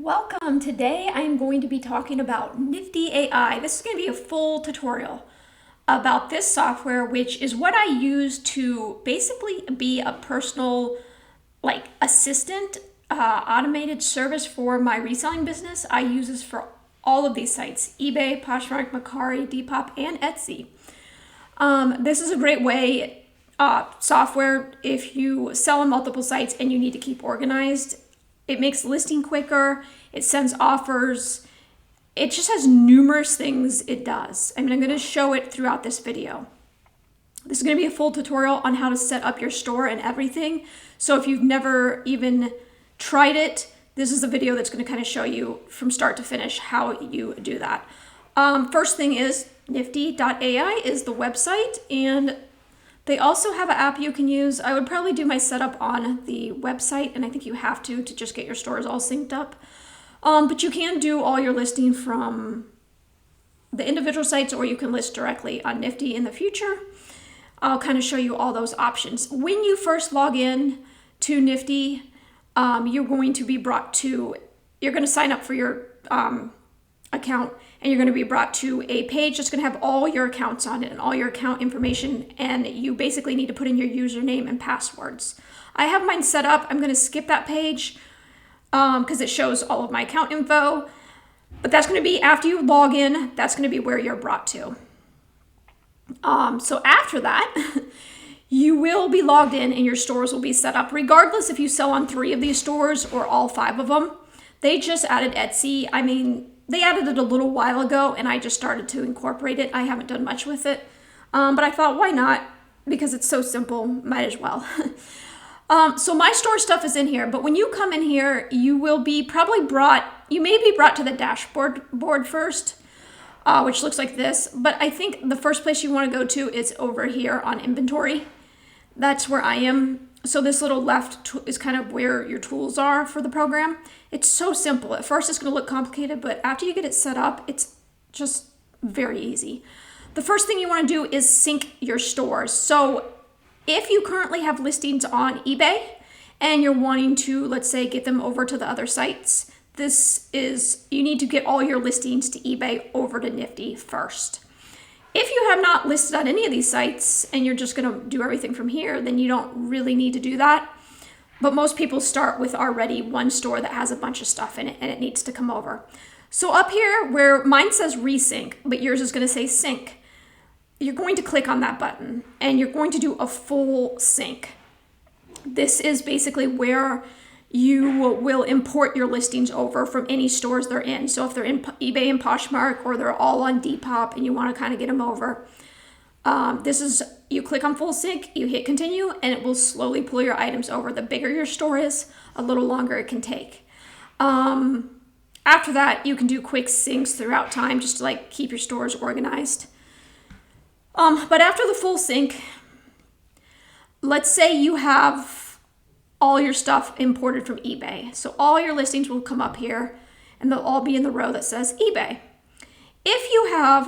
Welcome. Today I'm going to be talking about Nifty AI. This is going to be a full tutorial about this software, which is what I use to basically be a personal assistant, automated service for my reselling business. I use this for all of these sites: eBay, Poshmark, Mercari, Depop, and Etsy. This is a great way, software if you sell on multiple sites and you need to keep organized. It makes listing quicker. It sends offers. It just has numerous things it does. I'm going to show it throughout this video. This is going to be a full tutorial on how to set up your store and everything. So if you've never even tried it, this is the video that's going to kind of show you from start to finish how you do that. First thing is Nifty.ai is the website, and they also have an app you can use. I would probably do my setup on the website, and I think you have to just get your stores all synced up. But you can do all your listing from the individual sites, or you can list directly on Nifty in the future. I'll kind of show you all those options. When you first log in to Nifty, you're going to sign up for your account, and you're going to be brought to a page that's going to have all your accounts on it and all your account information, and you basically need to put in your username and passwords. I have mine set up. I'm going to skip that page because it shows all of my account info, but that's going to be after you log in. That's going to be where you're brought to. So after that, you will be logged in and your stores will be set up, regardless if you sell on 3 of these stores or all 5 of them. They just added Etsy. They added it a little while ago, and I just started to incorporate it. I haven't done much with it, but I thought, why not? Because it's so simple, might as well. So my store stuff is in here, but when you come in here, you may be brought to the dashboard first, which looks like this. But I think the first place you want to go to is over here on inventory. That's where I am. So this little left is kind of where your tools are for the program. It's so simple. At first it's going to look complicated, but after you get it set up, it's just very easy. The first thing you want to do is sync your stores. So if you currently have listings on eBay and you're wanting to, let's say, get them over to the other sites, you need to get all your listings to eBay over to Nifty first. If you have not listed on any of these sites and you're just going to do everything from here, then you don't really need to do that. But most people start with already one store that has a bunch of stuff in it and it needs to come over. So up here where mine says resync, but yours is going to say sync, you're going to click on that button and you're going to do a full sync. This is basically where you will import your listings over from any stores they're in. So if they're in eBay and Poshmark, or they're all on Depop and you want to kind of get them over, you click on full sync, you hit continue, and it will slowly pull your items over. The bigger your store is, a little longer it can take. After that, you can do quick syncs throughout time just to keep your stores organized. But after the full sync, let's say you have all your stuff imported from eBay. So all your listings will come up here and they'll all be in the row that says eBay.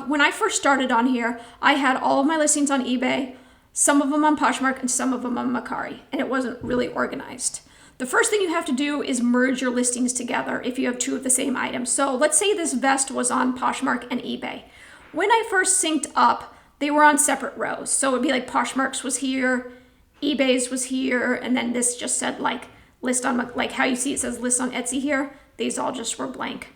When I first started on here, I had all of my listings on eBay, some of them on Poshmark and some of them on Mercari, and it wasn't really organized. The first thing you have to do is merge your listings together if you have 2 of the same item. So let's say this vest was on Poshmark and eBay. When I first synced up, they were on separate rows. So it'd be like Poshmark's was here, eBay's was here, and then this just said list on, how you see it says list on Etsy here. These all just were blank.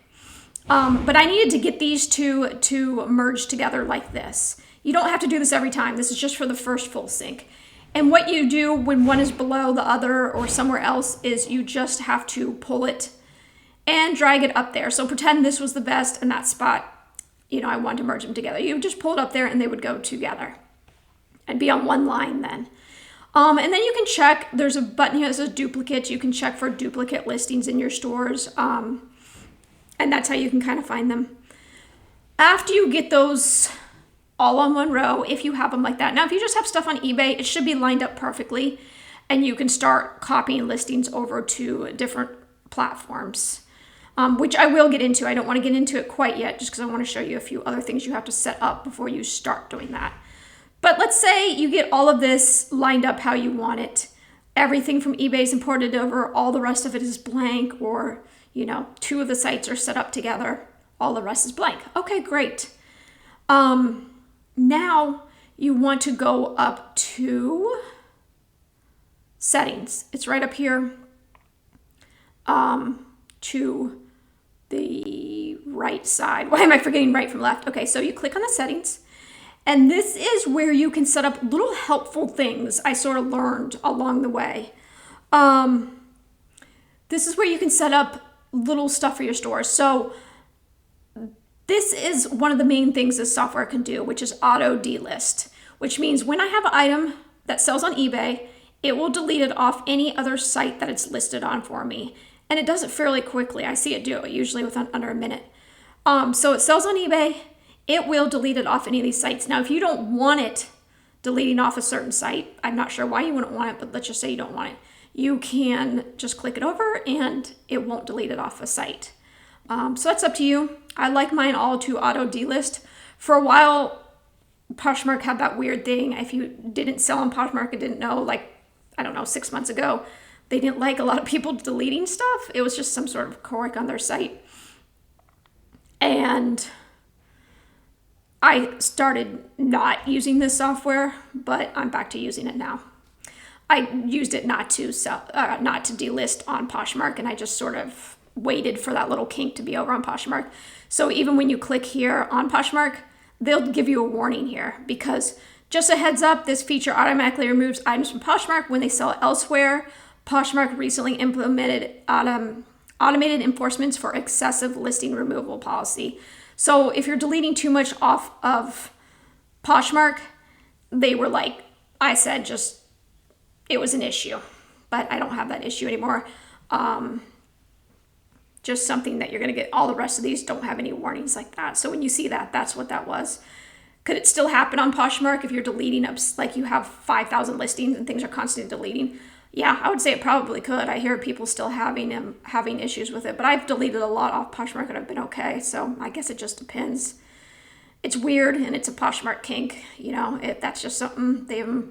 But I needed to get these two to merge together like this. You don't have to do this every time. This is just for the first full sync. And what you do when one is below the other or somewhere else is you just have to pull it and drag it up there. So pretend this was the best and that spot, I wanted to merge them together. You would just pull it up there and they would go together and be on one line then. And then you can check, there's a button here that says duplicate. You can check for duplicate listings in your stores. And that's how you can kind of find them. After you get those all on one row, if you have them like that. Now, if you just have stuff on eBay, it should be lined up perfectly. And you can start copying listings over to different platforms, which I will get into. I don't want to get into it quite yet, just because I want to show you a few other things you have to set up before you start doing that. But let's say you get all of this lined up how you want it, everything from eBay is imported over, all the rest of it is blank, or, two of the sites are set up together, all the rest is blank. Okay, great. Now you want to go up to settings. It's right up here to the right side. Why am I forgetting right from left? Okay, so you click on the settings, and this is where you can set up little helpful things I sort of learned along the way. This is where you can set up little stuff for your store. So this is one of the main things this software can do, which is auto delist, which means when I have an item that sells on eBay, it will delete it off any other site that it's listed on for me. And it does it fairly quickly. I see it do it usually within under a minute. So it sells on eBay. It will delete it off any of these sites. Now, if you don't want it deleting off a certain site, I'm not sure why you wouldn't want it, but let's just say you don't want it. You can just click it over and it won't delete it off a site. So that's up to you. I like mine all to auto delist. For a while, Poshmark had that weird thing. If you didn't sell on Poshmark and didn't know, 6 months ago, they didn't like a lot of people deleting stuff. It was just some sort of quirk on their site. And I started not using this software, but I'm back to using it now. I used it not to delist on Poshmark, and I just sort of waited for that little kink to be over on Poshmark. So even when you click here on Poshmark, they'll give you a warning here, because just a heads up, this feature automatically removes items from Poshmark when they sell elsewhere. Poshmark recently implemented automated enforcements for excessive listing removal policy. So if you're deleting too much off of Poshmark, they were like, I said, it was an issue, but I don't have that issue anymore. Just something that you're going to get. All the rest of these don't have any warnings like that. So when you see that, that's what that was. Could it still happen on Poshmark if you're deleting up, like you have 5,000 listings and things are constantly deleting? Yeah, I would say it probably could. I hear people still having issues with it, but I've deleted a lot off Poshmark and I've been okay. So I guess it just depends. It's weird and it's a Poshmark kink. If that's just something they've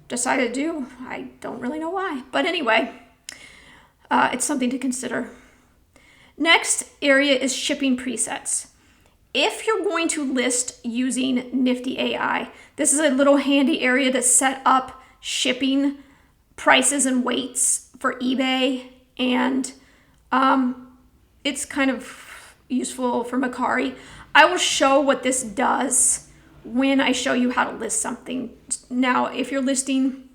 decided to do. I don't really know why, but anyway, it's something to consider. Next area is shipping presets. If you're going to list using Nifty AI, this is a little handy area to set up shipping prices and weights for eBay, and it's kind of useful for Mercari. I will show what this does when I show you how to list something. Now, if you're listing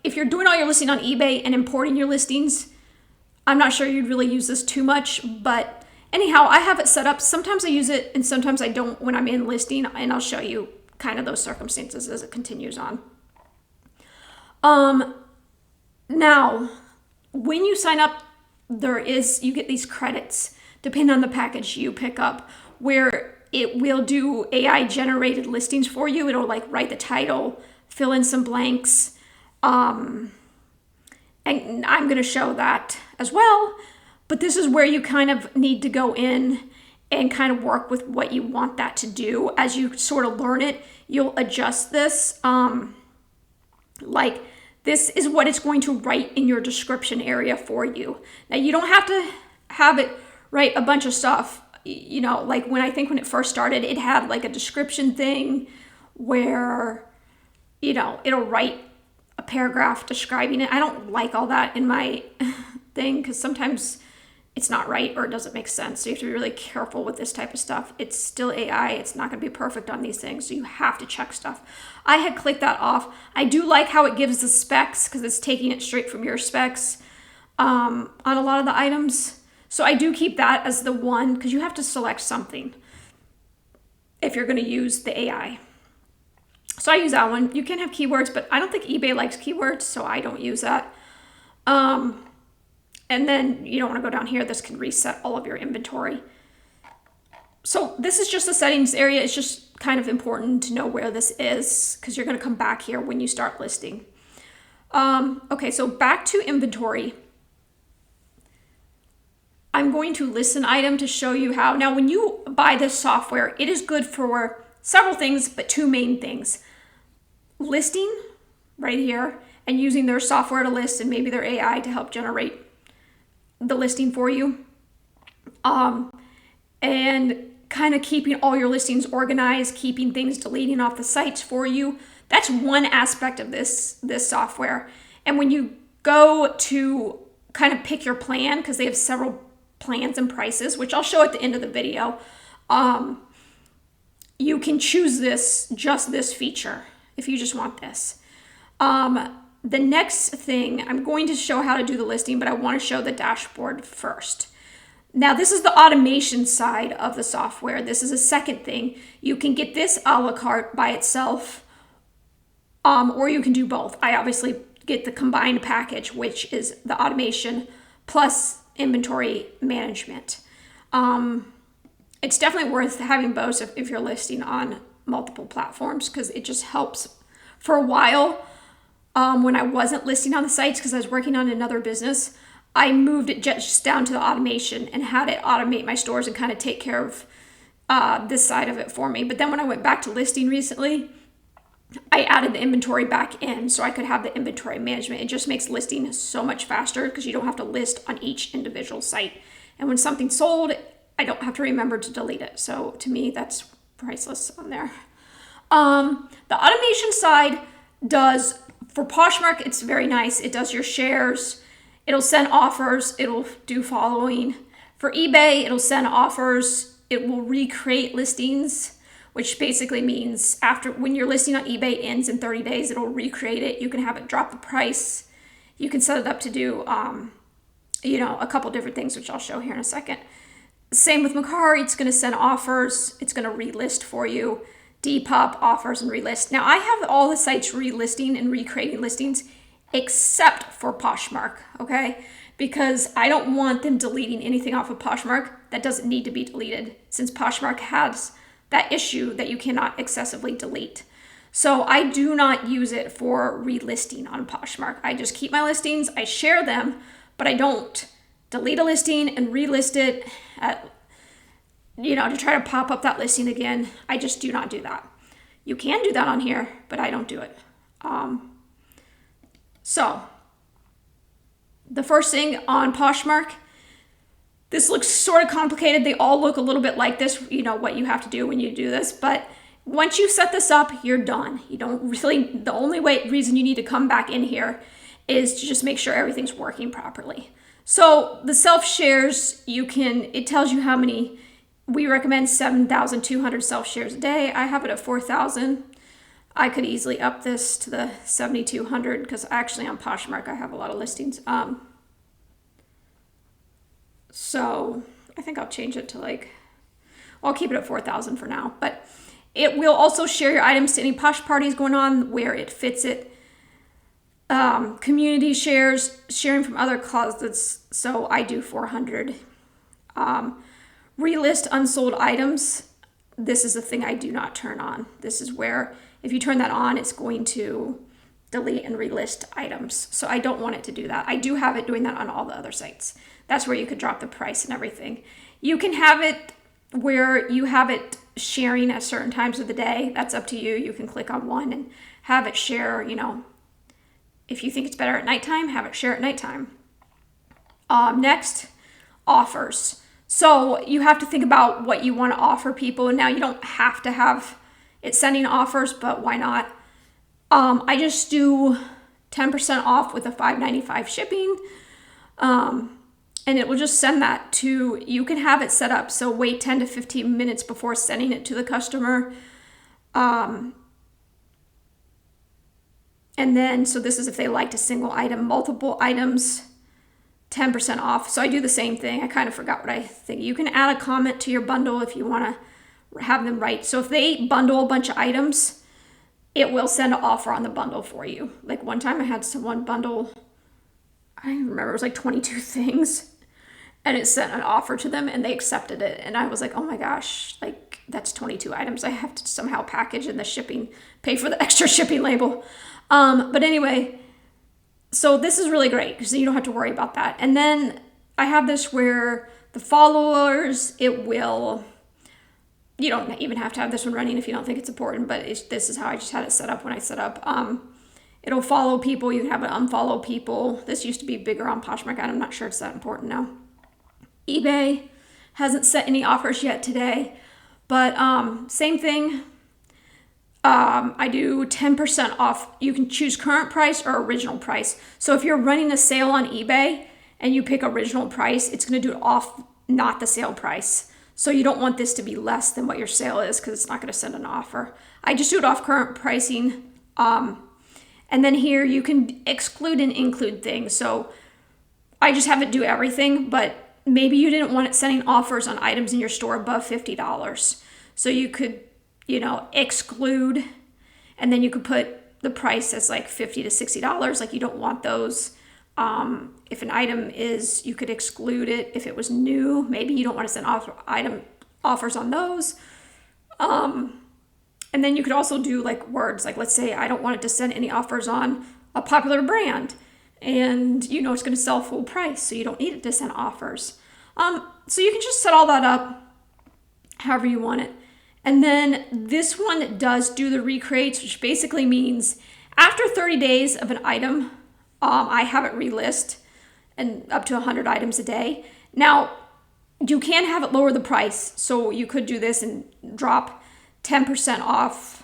if you're doing all your listing on eBay and importing your listings, I'm not sure you'd really use this too much, but anyhow, I have it set up. Sometimes I use it and sometimes I don't when I'm in listing, and I'll show you kind of those circumstances as it continues on. Now, when you sign up, you get these credits, depending on the package you pick up, where it will do AI generated listings for you. It'll write the title, fill in some blanks, and I'm going to show that as well. But this is where you kind of need to go in and kind of work with what you want that to do. As you sort of learn it, you'll adjust this. This is what it's going to write in your description area for you. Now, you don't have to have it write a bunch of stuff. When it first started, it had a description thing where, it'll write a paragraph describing it. I don't like all that in my thing because sometimes it's not right or it doesn't make sense. So you have to be really careful with this type of stuff. It's still AI. It's not going to be perfect on these things. So you have to check stuff. I had clicked that off. I do like how it gives the specs because it's taking it straight from your specs on a lot of the items. So I do keep that as the one because you have to select something if you're going to use the AI. So I use that one. You can have keywords, but I don't think eBay likes keywords, so I don't use that. And then you don't want to go down here. This can reset all of your inventory. So this is just the settings area. It's just kind of important to know where this is because you're going to come back here when you start listing. Okay, so back to inventory. I'm going to list an item to show you how. Now, when you buy this software, it is good for several things, but two main things. Listing right here and using their software to list and maybe their AI to help generate the listing for you. And kind of keeping all your listings organized, keeping things deleting off the sites for you. That's one aspect of this software. And when you go to kind of pick your plan, because they have several plans and prices, which I'll show at the end of the video, you can choose just this feature if you just want this. The next thing, I'm going to show how to do the listing, but I want to show the dashboard first. Now, this is the automation side of the software. This is a second thing. You can get this a la carte by itself, or you can do both. I obviously get the combined package, which is the automation plus inventory management. It's definitely worth having both if you're listing on multiple platforms, because it just helps. For a while, when I wasn't listing on the sites because I was working on another business, I moved it just down to the automation and had it automate my stores and kind of take care of this side of it for me. But then when I went back to listing recently, I added the inventory back in so I could have the inventory management. It just makes listing so much faster because you don't have to list on each individual site. And when something's sold, I don't have to remember to delete it. So to me, that's priceless on there. The automation side does, for Poshmark, it's very nice. It does your shares. It'll send offers. It'll do following. For eBay, it'll send offers. It will recreate listings, which basically means when your listing on eBay ends in 30 days, it'll recreate it. You can have it drop the price. You can set it up to do, a couple different things, which I'll show here in a second. Same with Mercari. It's going to send offers. It's going to relist for you. Depop, offers, and relist. Now, I have all the sites relisting and recreating listings except for Poshmark, okay? Because I don't want them deleting anything off of Poshmark that doesn't need to be deleted, since Poshmark has that issue that you cannot excessively delete. So I do not use it for relisting on Poshmark. I just keep my listings, I share them, but I don't delete a listing and relist it to try to pop up that listing again. I just do not do that. You can do that on here, but I don't do it. So the first thing on Poshmark, this looks sort of complicated. They all look a little bit like this, what you have to do when you do this. But once you set this up, you're done. You don't really, the only reason you need to come back in here is to just make sure everything's working properly. So the self-shares, it tells you how many. We recommend 7,200 self-shares a day. I have it at 4,000. I could easily up this to the 7,200 because actually on Poshmark I have a lot of listings. So I think I'll change it to I'll keep it at 4,000 for now. But it will also share your items to any Posh parties going on where it fits it. Community shares, sharing from other closets. So I do 400. Relist unsold items. This is the thing I do not turn on. This is where if you turn that on, it's going to delete and relist items. So I don't want it to do that. I do have it doing that on all the other sites. That's where you could drop the price and everything. You can have it where you have it sharing at certain times of the day. That's up to you. You can click on one and have it share, if you think it's better at nighttime, have it share at nighttime. Next, offers. So you have to think about what you want to offer people. Now, you don't have to have it sending offers, but why not? I just do 10% off with a $5.95 shipping. And it will just send that to, you can have it set up. So wait 10 to 15 minutes before sending it to the customer. And then, so this is if they liked a single item, multiple items, 10% off. So I do the same thing. I kind of forgot what I think. You can add a comment to your bundle if you want to have them write. So if they bundle a bunch of items, it will send an offer on the bundle for you. Like one time I had someone bundle, I don't even remember, it was 22 things. And it sent an offer to them and they accepted it. And I was like, oh my gosh, that's 22 items. I have to somehow package in the shipping, pay for the extra shipping label. But anyway, so this is really great because you don't have to worry about that. And then I have this where the followers, you don't even have to have this one running if you don't think it's important, but this is how I just had it set up when I set up. It'll follow people. You can have it unfollow people. This used to be bigger on Poshmark. I'm not sure it's that important now. eBay hasn't set any offers yet today, but same thing. I do 10% off. You can choose current price or original price. So if you're running a sale on eBay and you pick original price, it's going to do it off, not the sale price. So you don't want this to be less than what your sale is because it's not going to send an offer. I just do it off current pricing. And then here you can exclude and include things. So I just have it do everything, but maybe you didn't want it sending offers on items in your store above $50. So you could, exclude, and then you could put the price as like $50 to $60. Like you don't want those. If an item is, you could exclude it. If it was new, maybe you don't want to send offers on those. And then you could also do like words, like let's say I don't want it to send any offers on a popular brand, and it's going to sell full price, so you don't need it to send offers. So you can just set all that up however you want it. And then this one does do the recreates, which basically means after 30 days of an item, I have it relist and up to 100 items a day. Now, you can have it lower the price. So you could do this and drop 10% off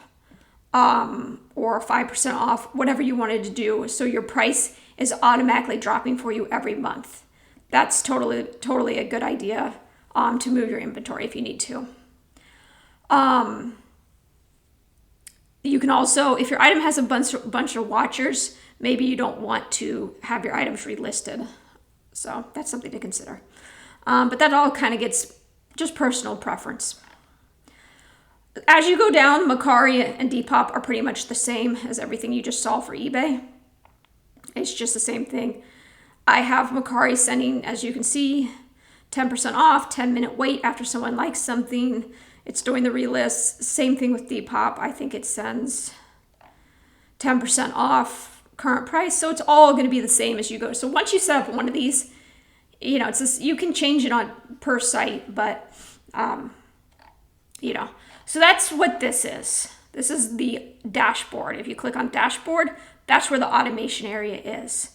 or 5% off, whatever you wanted to do. So your price is automatically dropping for you every month. That's totally a good idea to move your inventory if you need to. You can also, if your item has a bunch of watchers, maybe you don't want to have your items relisted. So that's something to consider. But that all kind of gets just personal preference. As you go down, Mercari and Depop are pretty much the same as everything you just saw for eBay. It's just the same thing. I have Mercari sending, as you can see, 10% off, 10-minute wait after someone likes something. It's doing the relist. Same thing with Depop. I think it sends 10% off current price. So it's all going to be the same as you go. So once you set up one of these, it's just, you can change it on per site, but so that's what this is. This is the dashboard. If you click on dashboard, that's where the automation area is.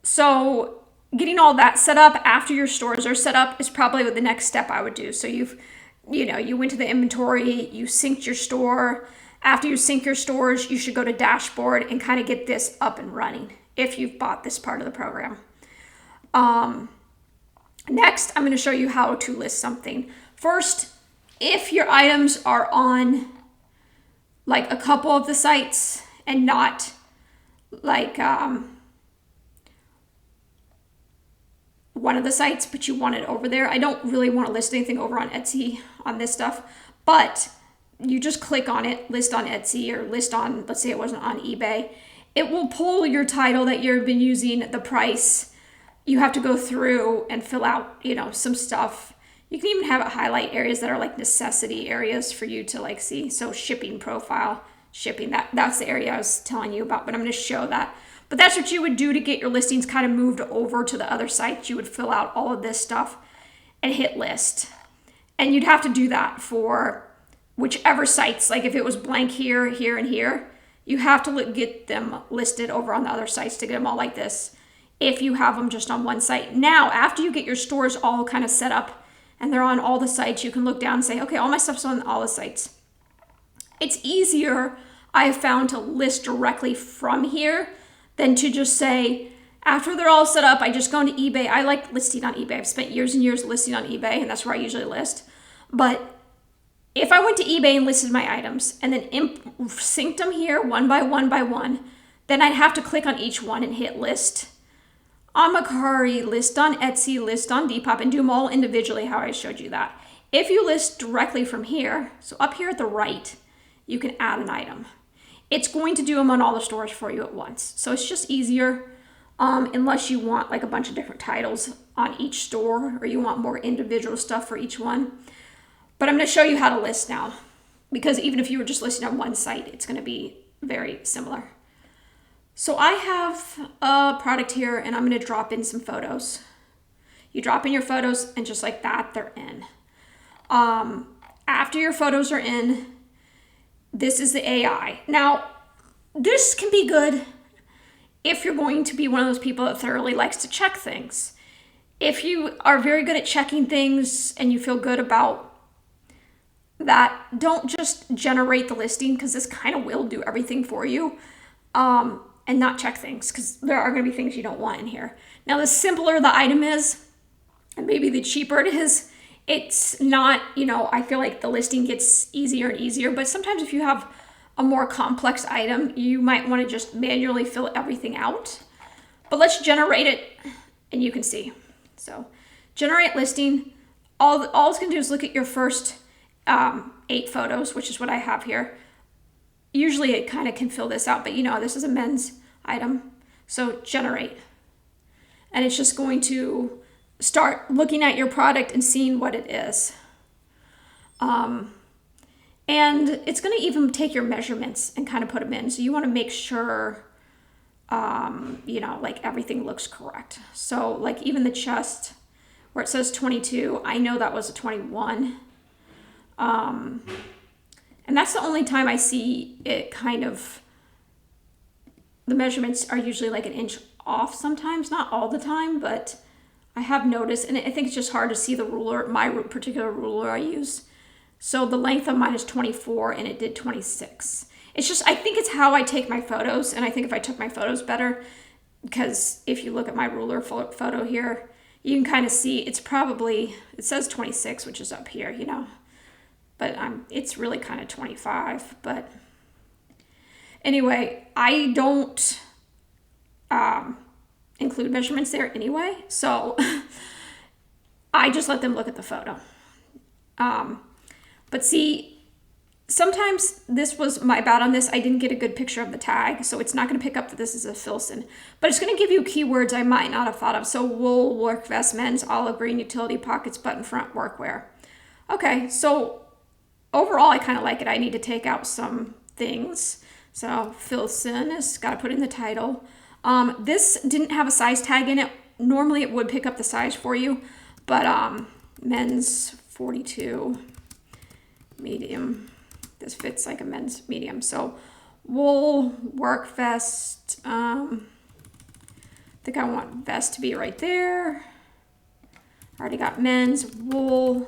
So getting all that set up after your stores are set up is probably the next step I would do. So you went to the inventory, you synced your store. After you sync your stores, you should go to dashboard and kind of get this up and running if you've bought this part of the program. Next, I'm going to show you how to list something. First, if your items are on like a couple of the sites and not like one of the sites, but you want it over there. I don't really want to list anything over on Etsy on this stuff, but you just click on it, list on Etsy or list on, let's say it wasn't on eBay. It will pull your title that you've been using, the price. You have to go through and fill out, some stuff. You can even have it highlight areas that are like necessity areas for you to like see. So shipping profile, shipping, that's the area I was telling you about, but I'm going to show that. But that's what you would do to get your listings kind of moved over to the other sites. You would fill out all of this stuff and hit list. And you'd have to do that for whichever sites. Like if it was blank here, here, and here, you have to get them listed over on the other sites to get them all like this if you have them just on one site. Now, after you get your stores all kind of set up and they're on all the sites, you can look down and say, okay, all my stuff's on all the sites. It's easier, I have found, to list directly from here than to just say, after they're all set up, I just go into eBay. I like listing on eBay. I've spent years and years listing on eBay, and that's where I usually list. But if I went to eBay and listed my items and then synced them here one by one, then I'd have to click on each one and hit list on Mercari, list on Etsy, list on Depop, and do them all individually how I showed you that. If you list directly from here, so up here at the right, you can add an item. It's going to do them on all the stores for you at once. So it's just easier unless you want like a bunch of different titles on each store or you want more individual stuff for each one. But I'm going to show you how to list now, because even if you were just listing on one site, it's going to be very similar. So I have a product here and I'm going to drop in some photos. You drop in your photos and just like that, they're in. After your photos are in, this is the AI. Now, this can be good if you're going to be one of those people that thoroughly likes to check things. If you are very good at checking things and you feel good about that, don't just generate the listing, because this kind of will do everything for you, and not check things, because there are going to be things you don't want in here. Now, the simpler the item is, and maybe the cheaper it is, it's not, I feel like the listing gets easier and easier, but sometimes if you have a more complex item, you might want to just manually fill everything out. But let's generate it, and you can see. So generate listing. All it's going to do is look at your first 8 photos, which is what I have here. Usually it kind of can fill this out, but this is a men's item. So generate. And it's just going to start looking at your product and seeing what it is. And it's going to even take your measurements and kind of put them in. So you want to make sure, like everything looks correct. So like even the chest where it says 22, I know that was a 21. And that's the only time I see it kind of, the measurements are usually like an inch off sometimes, not all the time, but I have noticed, and I think it's just hard to see the ruler, my particular ruler I use. So the length of mine is 24 and it did 26. It's just, I think it's how I take my photos, and I think if I took my photos better, because if you look at my ruler photo here, you can kind of see it's probably, it says 26, which is up here, but it's really kind of 25. But anyway, I don't include measurements there anyway, so I just let them look at the photo. But see, sometimes this was my bad on this. I didn't get a good picture of the tag, so it's not going to pick up that this is a Filson. But it's going to give you keywords I might not have thought of. So wool, work vest, men's, olive green, utility pockets, button front, workwear. Okay, so overall, I kind of like it. I need to take out some things. So Filson has got to put in the title. This didn't have a size tag in it. Normally it would pick up the size for you, but men's 42, medium. This fits like a men's medium. So wool, work vest. I think I want vest to be right there. Already got men's, wool,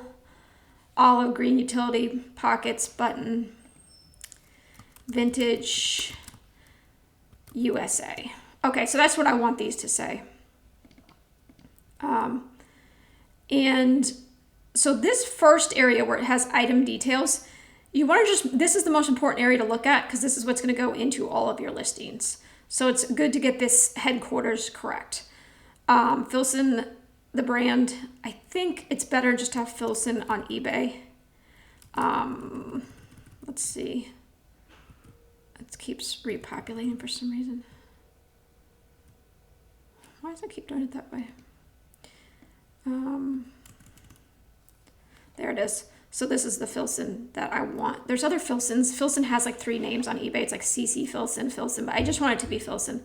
olive green, utility pockets, button, vintage, USA. Okay, so that's what I want these to say. And so this first area where it has item details, you want to just, this is the most important area to look at, because this is what's going to go into all of your listings. So it's good to get this headquarters correct. Filson, the brand, I think it's better just to have Filson on eBay. Let's see. It keeps repopulating for some reason. Why does it keep doing it that way? There it is. So this is the Filson that I want. There's other Filsons. Filson has like 3 names on eBay. It's like CC Filson, but I just want it to be Filson.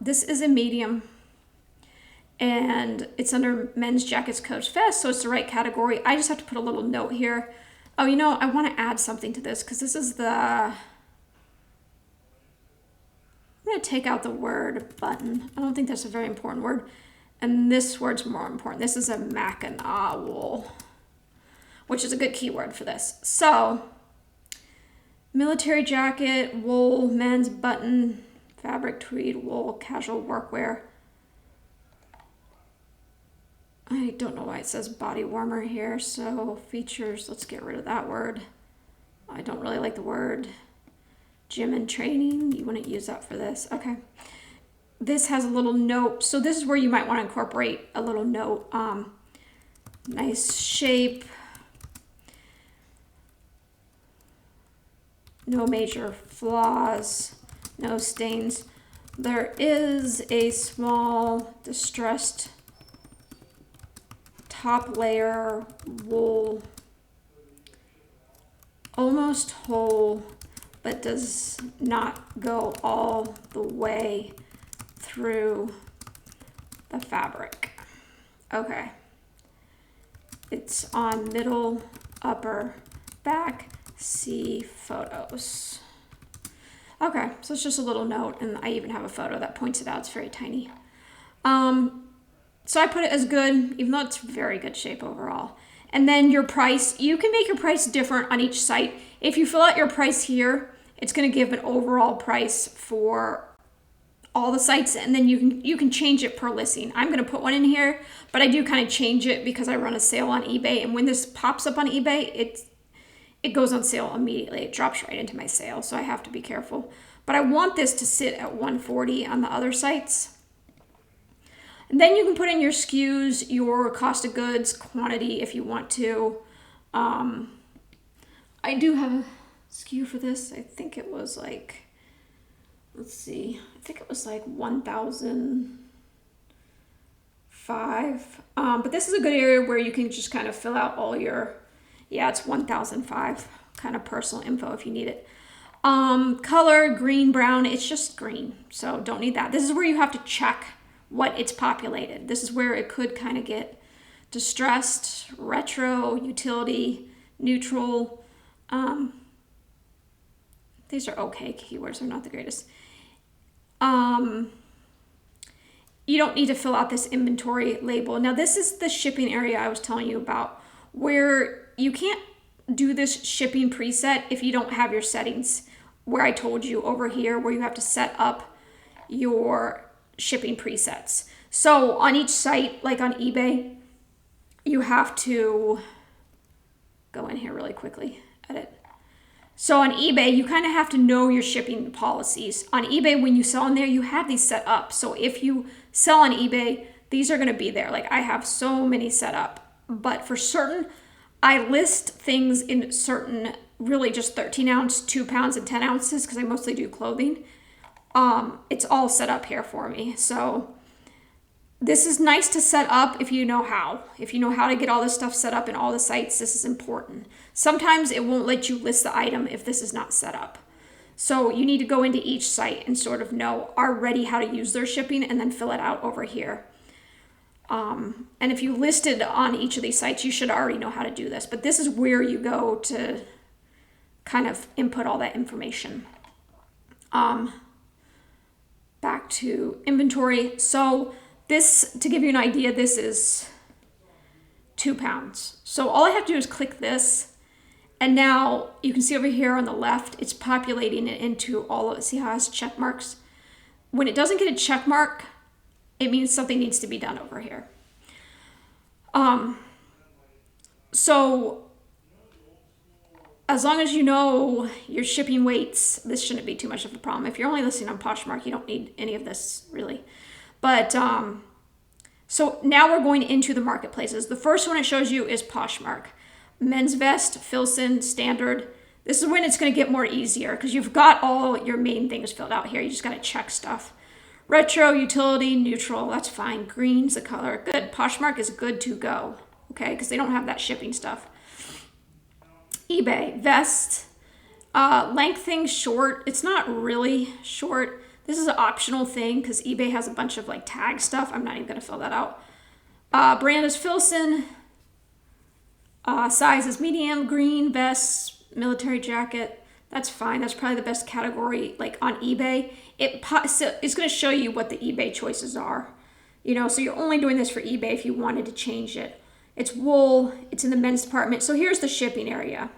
This is a medium, and it's under men's jackets, coats, vests, so it's the right category. I just have to put a little note here. Oh, I want to add something to this, because this is the, I'm going to take out the word button. I don't think that's a very important word. And this word's more important. This is a Mackinaw wool, which is a good keyword for this. So, military jacket, wool, men's button, fabric, tweed, wool, casual workwear. I don't know why it says body warmer here. So, features, let's get rid of that word. I don't really like the word. Gym and training, you wouldn't use that for this. Okay. This has a little note. So this is where you might want to incorporate a little note. Nice shape. No major flaws. No stains. There is a small distressed top layer wool. Almost whole, but does not go all the way through the fabric. Okay. It's on middle, upper, back, see photos. Okay, so it's just a little note, and I even have a photo that points it out. It's very tiny. So I put it as good, even though it's very good shape overall. And then your price, you can make your price different on each site. If you fill out your price here, it's going to give an overall price for all the sites, and then you can change it per listing. I'm going to put one in here, but I do kind of change it because I run a sale on eBay, and when this pops up on eBay, it goes on sale immediately. It drops right into my sale, so I have to be careful. But I want this to sit at 140 on the other sites. And then you can put in your SKUs, your cost of goods, quantity if you want to. I do have a SKU for this. I think it was like, let's see, I think it was like 1,005. But this is a good area where you can just kind of fill out all your, yeah, it's 1,005 kind of personal info if you need it. Color, green, brown, it's just green. So don't need that. This is where you have to check what it's populated. This is where it could kind of get distressed, retro, utility, neutral. These are okay keywords, they're not the greatest. You don't need to fill out this inventory label. Now this is the shipping area I was telling you about, where you can't do this shipping preset if you don't have your settings, where I told you over here where you have to set up your shipping presets. So on each site, like on eBay, you have to go in here really quickly, edit. So on eBay, you kind of have to know your shipping policies. On eBay, when you sell in there, you have these set up. So if you sell on eBay, these are going to be there. Like I have so many set up, but for certain, I list things in certain, really just 13 ounce, 2 pounds, and 10 ounces because I mostly do clothing. It's all set up here for me. So this is nice to set up if you know how. If you know how to get all this stuff set up in all the sites, this is important. Sometimes it won't let you list the item if this is not set up. So you need to go into each site and sort of know already how to use their shipping and then fill it out over here. And if you listed on each of these sites, you should already know how to do this. But this is where you go to kind of input all that information. Back to inventory. So this, to give you an idea, this is 2 pounds. So all I have to do is click this, and now you can see over here on the left, it's populating it into all of it. See how it has check marks? When it doesn't get a check mark, it means something needs to be done over here. So as long as you know your shipping weights, this shouldn't be too much of a problem. If you're only listing on Poshmark, you don't need any of this really. But so now we're going into the marketplaces. The first one it shows you is Poshmark. Men's vest, Filson, standard. This is when it's going to get more easier because you've got all your main things filled out here. You just got to check stuff. Retro, utility, neutral, that's fine. Green's the color. Good. Poshmark is good to go, okay, because they don't have that shipping stuff. eBay, vest, length thing, short. It's not really short. This is an optional thing because eBay has a bunch of like tag stuff. I'm not even going to fill that out. Brand is Filson. Size is medium, green, vest, military jacket. That's fine. That's probably the best category like on eBay. It's going to show you what the eBay choices are. You know, so you're only doing this for eBay if you wanted to change it. It's wool. It's in the men's department. So here's the shipping area.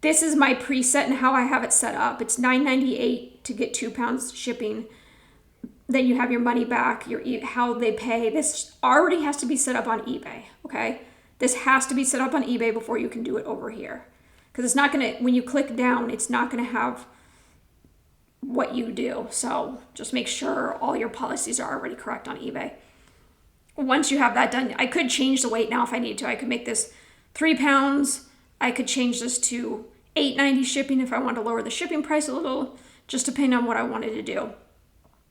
This is my preset and how I have it set up. It's $9.98 to get 2 pounds shipping. Then you have your money back, how they pay. This already has to be set up on eBay, okay? This has to be set up on eBay before you can do it over here. Because it's not going to, when you click down, it's not going to have what you do. So just make sure all your policies are already correct on eBay. Once you have that done, I could change the weight now if I need to. I could make this 3 pounds. I could change this to $8.90 shipping if I wanted to lower the shipping price a little, just depending on what I wanted to do.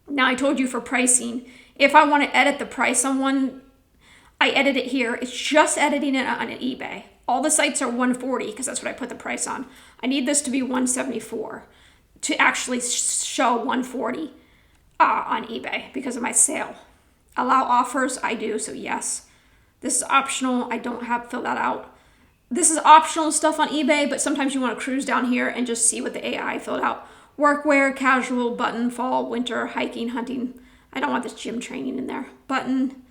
Now I told you for pricing, if I want to edit the price on one, I edit it here. It's just editing it on eBay. All the sites are 140 because that's what I put the price on. I need this to be 174 to actually show 140 on eBay because of my sale. Allow offers, I do, so yes. This is optional. I don't have fill that out. This is optional stuff on eBay, but sometimes you want to cruise down here and just see what the AI filled out. Workwear, casual, button, fall, winter, hiking, hunting. I don't want this gym training in there. Button,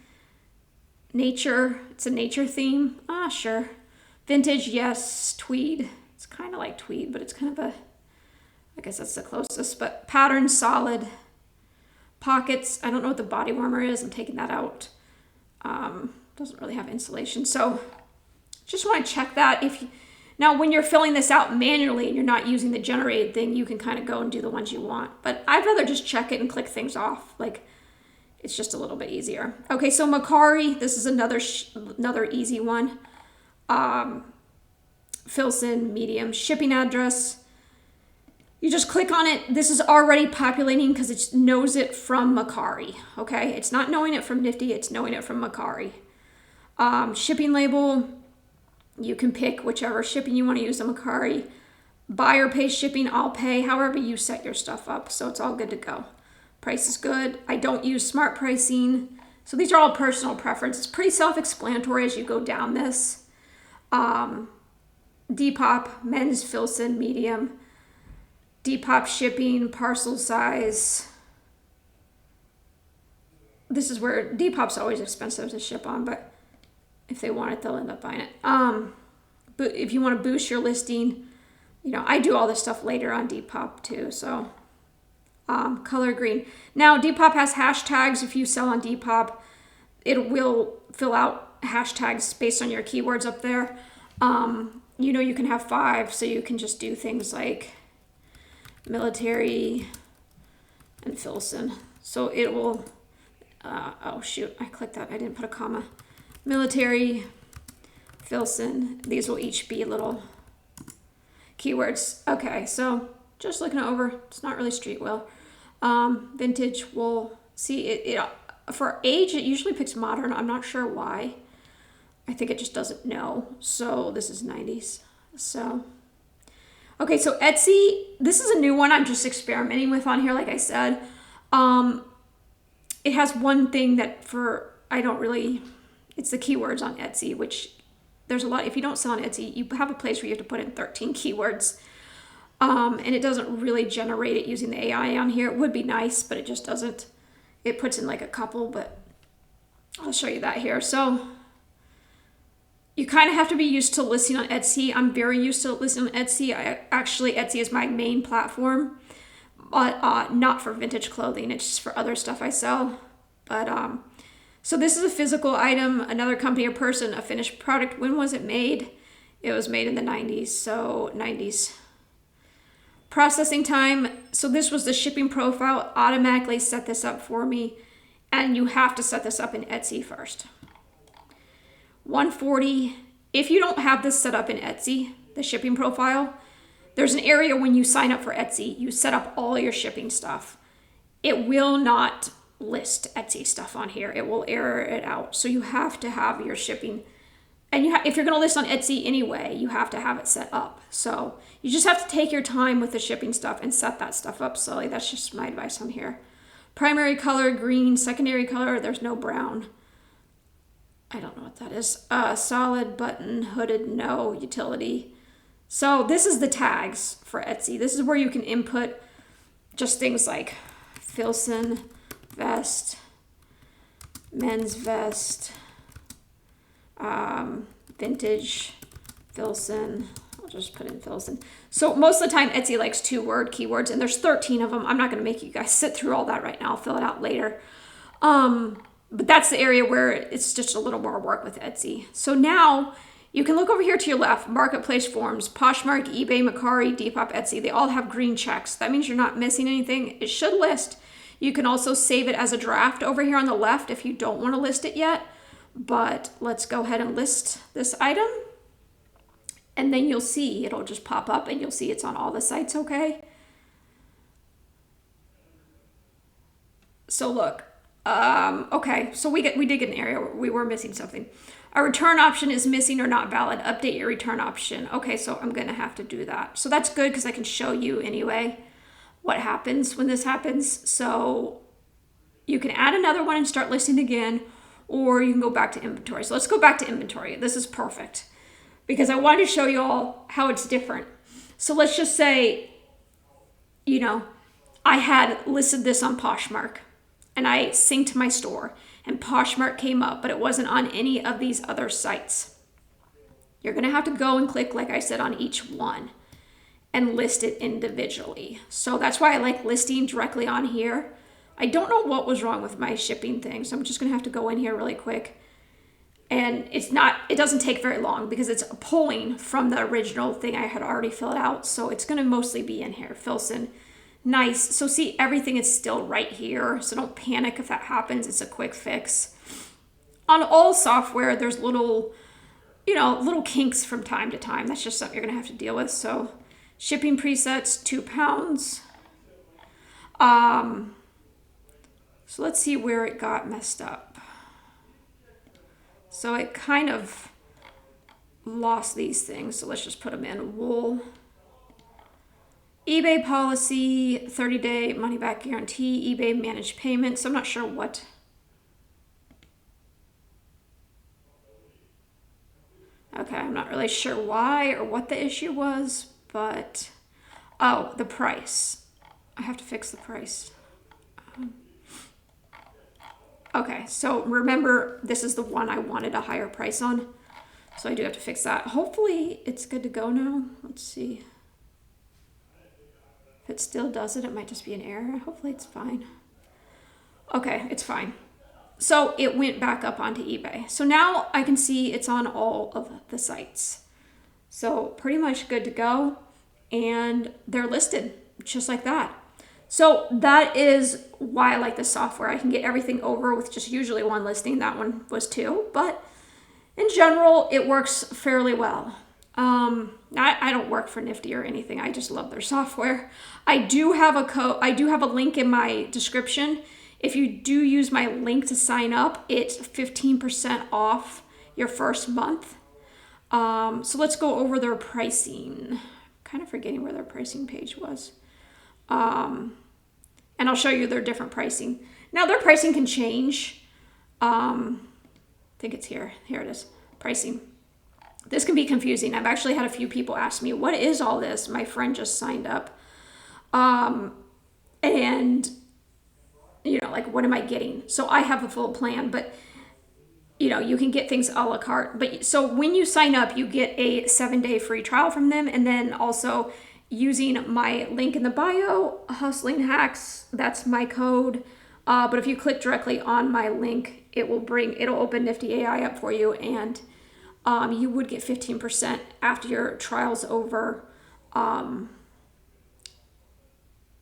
nature. It's a nature theme. Ah, sure. Vintage, yes. Tweed. It's kind of like tweed, but it's kind of a, I guess that's the closest. But pattern, solid. Pockets. I don't know what the body warmer is. I'm taking that out. Doesn't really have insulation. So just want to check that. Now, when you're filling this out manually and you're not using the generated thing, you can kind of go and do the ones you want. But I'd rather just check it and click things off. Like, it's just a little bit easier. Okay, so Macari, this is another easy one. Filson, medium, shipping address. You just click on it. This is already populating because it knows it from Macari. Okay, it's not knowing it from Nifty, it's knowing it from Macari. Shipping label. You can pick whichever shipping you want to use on Macari. Buyer pays shipping, I'll pay, however you set your stuff up. So it's all good to go. Price is good. I don't use smart pricing. So these are all personal preference. It's pretty self-explanatory as you go down this. Depop, men's, Filson, medium. Depop shipping, parcel size. This is where Depop's always expensive to ship on, but if they want it, they'll end up buying it. But if you want to boost your listing, I do all this stuff later on Depop too. So color green. Now Depop has hashtags. If you sell on Depop, it will fill out hashtags based on your keywords up there. You can have 5, so you can just do things like military and Filson. So it will, oh shoot, I clicked that. I didn't put a comma. Military, Filson, these will each be little keywords. Okay, so just looking it over, it's not really street will. Vintage, we'll see it for age, it usually picks modern. I'm not sure why. I think it just doesn't know. So this is 90s. So, okay, so Etsy, this is a new one I'm just experimenting with on here, like I said. It has one thing that it's the keywords on Etsy, which there's a lot. If you don't sell on Etsy, you have a place where you have to put in 13 keywords. And it doesn't really generate it using the AI on here. It would be nice, but it just doesn't. It puts in like a couple, but I'll show you that here. So you kind of have to be used to listing on Etsy. I'm very used to listing on Etsy. Etsy is my main platform, but not for vintage clothing. It's just for other stuff I sell. But so this is a physical item, another company or person, a finished product. When was it made? It was made in the 90s, so 90s. Processing time. So this was the shipping profile. Automatically set this up for me, and you have to set this up in Etsy first. 140. If you don't have this set up in Etsy, the shipping profile, there's an area when you sign up for Etsy, you set up all your shipping stuff. It will not list Etsy stuff on here. It will error it out. So you have to have your shipping, and if you're going to list on Etsy anyway, you have to have it set up. So you just have to take your time with the shipping stuff and set that stuff up slowly. That's just my advice on here. Primary color, green. Secondary color, there's no brown. I don't know what that is. Solid, button, hooded, no, utility. So this is the tags for Etsy. This is where you can input just things like Filson, vest, men's vest, vintage, Filson. I'll just put in Filson. So most of the time Etsy likes 2-word keywords, and there's 13 of them. I'm not going to make you guys sit through all that right now. I'll fill it out later. But that's the area where it's just a little more work with Etsy. So now you can look over here to your left, Marketplace Forms, Poshmark, eBay, Macari, Depop, Etsy. They all have green checks. That means you're not missing anything. It should list. You can also save it as a draft over here on the left if you don't want to list it yet. But let's go ahead and list this item. And then you'll see, it'll just pop up and you'll see it's on all the sites, okay? So look. Okay, so we did get an area where we were missing something. A return option is missing or not valid. Update your return option. Okay, so I'm going to have to do that. So that's good because I can show you anyway what happens when this happens. So you can add another one and start listing again, or you can go back to inventory. So let's go back to inventory. This is perfect because I wanted to show you all how it's different. So let's just say you know, I had listed this on Poshmark and I synced my store and Poshmark came up, but it wasn't on any of these other sites. You're going to have to go and click, like I said, on each one and list it individually. So that's why I like listing directly on here. I don't know what was wrong with my shipping thing, so I'm just going to have to go in here really quick. And it doesn't take very long because it's pulling from the original thing I had already filled out. So it's going to mostly be in here. Filson. Nice. So see, everything is still right here. So don't panic if that happens. It's a quick fix. On all software, there's little kinks from time to time. That's just something you're going to have to deal with. So shipping presets, 2 pounds. So let's see where it got messed up. So it kind of lost these things. So let's just put them in. Wool. eBay policy, 30-day money back guarantee, eBay managed payments. I'm not sure what. Okay, I'm not really sure why or what the issue was, but oh, the price. I have to fix the price. Okay, so remember, this is the one I wanted a higher price on. So I do have to fix that. Hopefully it's good to go now. Let's see. If it still does it, it might just be an error. Hopefully it's fine. Okay, it's fine. So it went back up onto eBay. So now I can see it's on all of the sites. So pretty much good to go. And they're listed just like that. So that is why I like this software. I can get everything over with just usually one listing. That one was 2, but in general, it works fairly well. I don't work for Nifty or anything. I just love their software. I do have a link in my description. If you do use my link to sign up, it's 15% off your first month. So let's go over their pricing. Kind of forgetting where their pricing page was. And I'll show you their different pricing. Now their pricing can change. I think it's here. Here it is. Pricing. This can be confusing. I've actually had a few people ask me, what is all this? My friend just signed up. And, like, what am I getting? So I have a full plan, but, you can get things a la carte. But so when you sign up, you get a 7-day free trial from them. And then also using my link in the bio, Hustling Hacks, that's my code. But if you click directly on my link, it'll open Nifty AI up for you, and you would get 15% after your trial's over. And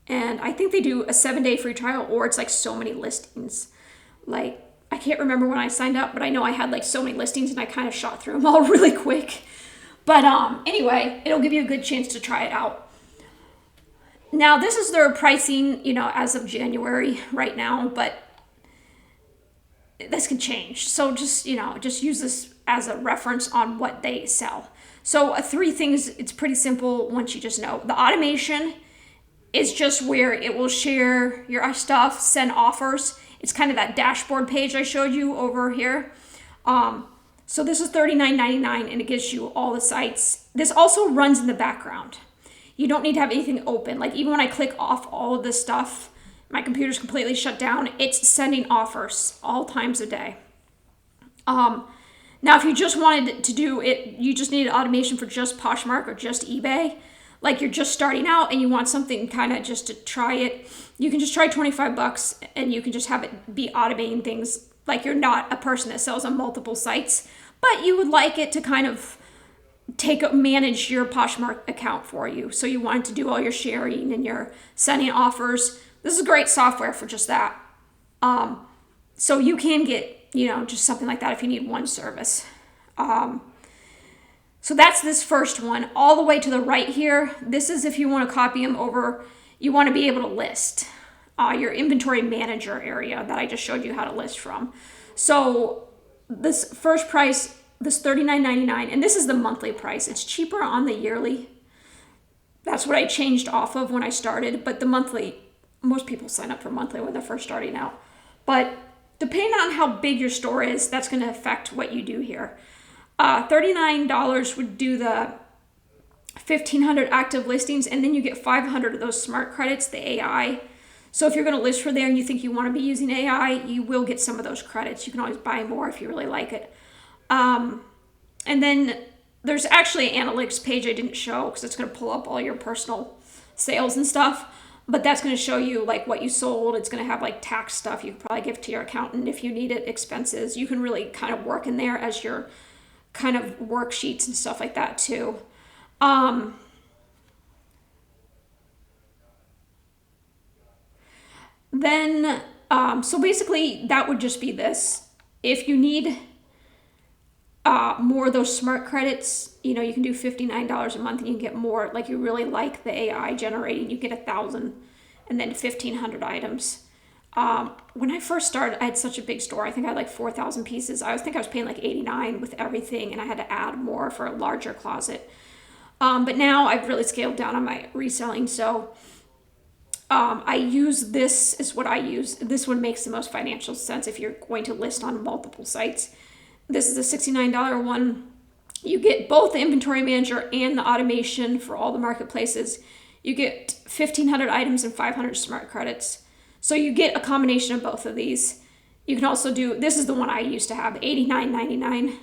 I think they do a 7-day free trial, or it's like so many listings. Like, I can't remember when I signed up, but I know I had like so many listings and I kind of shot through them all really quick. But anyway, it'll give you a good chance to try it out. Now, this is their pricing, as of January right now, but this can change. So just use this as a reference on what they sell. So 3 things, it's pretty simple once you just know. The automation is just where it will share your stuff, send offers. It's kind of that dashboard page I showed you over here. So this is $39.99 and it gives you all the sites. This also runs in the background. You don't need to have anything open. Like, even when I click off all of this stuff, my computer's completely shut down. It's sending offers all times a day. Now, if you just wanted to do it, you just need automation for just Poshmark or just eBay. Like, you're just starting out and you want something kind of just to try it, you can just try $25 and you can just have it be automating things. Like, you're not a person that sells on multiple sites, but you would like it to kind of manage your Poshmark account for you. So you want to do all your sharing and your sending offers. This is great software for just that. So you can get, just something like that if you need one service. So that's this first one. All the way to the right here, this is if you want to copy them over, you want to be able to list your inventory manager area that I just showed you how to list from. So this first price, this $39.99, and this is the monthly price. It's cheaper on the yearly. That's what I changed off of when I started, but the monthly, most people sign up for monthly when they're first starting out. But depending on how big your store is, that's going to affect what you do here. $39 would do the 1,500 active listings, and then you get 500 of those smart credits, the AI. So if you're going to list for there and you think you want to be using AI, you will get some of those credits. You can always buy more if you really like it. And then there's actually an analytics page I didn't show because it's going to pull up all your personal sales and stuff. But that's going to show you like what you sold. It's going to have like tax stuff you could probably give to your accountant if you need it, expenses. You can really kind of work in there as your kind of worksheets and stuff like that too. So basically that would just be this. If you need more of those smart credits, you know, you can do $59 a month and you can get more. Like you really like the AI generating, you get 1,000 and then 1,500 items. When I first started, I had such a big store. I think I had like 4,000 pieces. I was paying like $89 with everything, and I had to add more for a larger closet. But now I've really scaled down on my reselling. So I use this is what I use. This one makes the most financial sense if you're going to list on multiple sites. This is a $69 one. You get both the inventory manager and the automation for all the marketplaces. You get 1,500 items and 500 smart credits. So you get a combination of both of these. You can also do, this is the one I used to have, $89.99.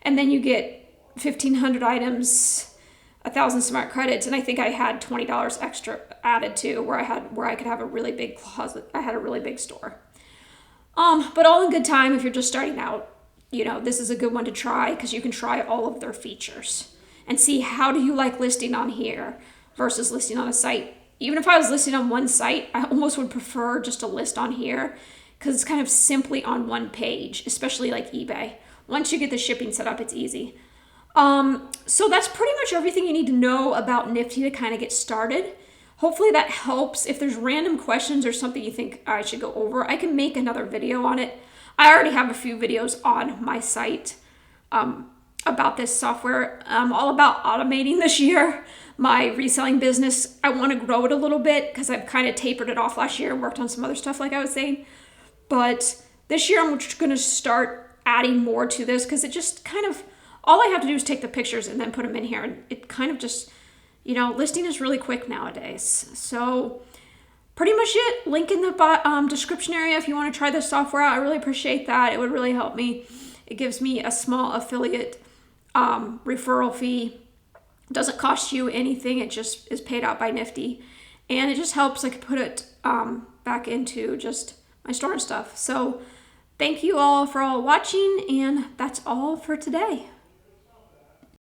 And then you get 1,500 items, 1,000 smart credits, and I think I had $20 extra added to where I could have a really big closet. I had a really big store. But all in good time if you're just starting out. You know, this is a good one to try because you can try all of their features and see how do you like listing on here versus listing on a site. Even if I was listing on one site, I almost would prefer just to list on here because it's kind of simply on one page, especially like eBay. Once you get the shipping set up, it's easy. So that's pretty much everything you need to know about Nifty to kind of get started. Hopefully that helps. If there's random questions or something you think I should go over, I can make another video on it. I already have a few videos on my site about this software. I'm all about automating this year. My reselling business, I want to grow it a little bit because I've kind of tapered it off last year and worked on some other stuff like I was saying. But this year I'm just going to start adding more to this because it just kind of, all I have to do is take the pictures and then put them in here. And it kind of just, you know, listing is really quick nowadays. So pretty much it. Link in the description area if you want to try this software out. I really appreciate that. It would really help me. It gives me a small affiliate referral fee. It doesn't cost you anything. It just is paid out by Nifty. And it just helps I can put it back into just my store and stuff. So thank you all for watching, and that's all for today.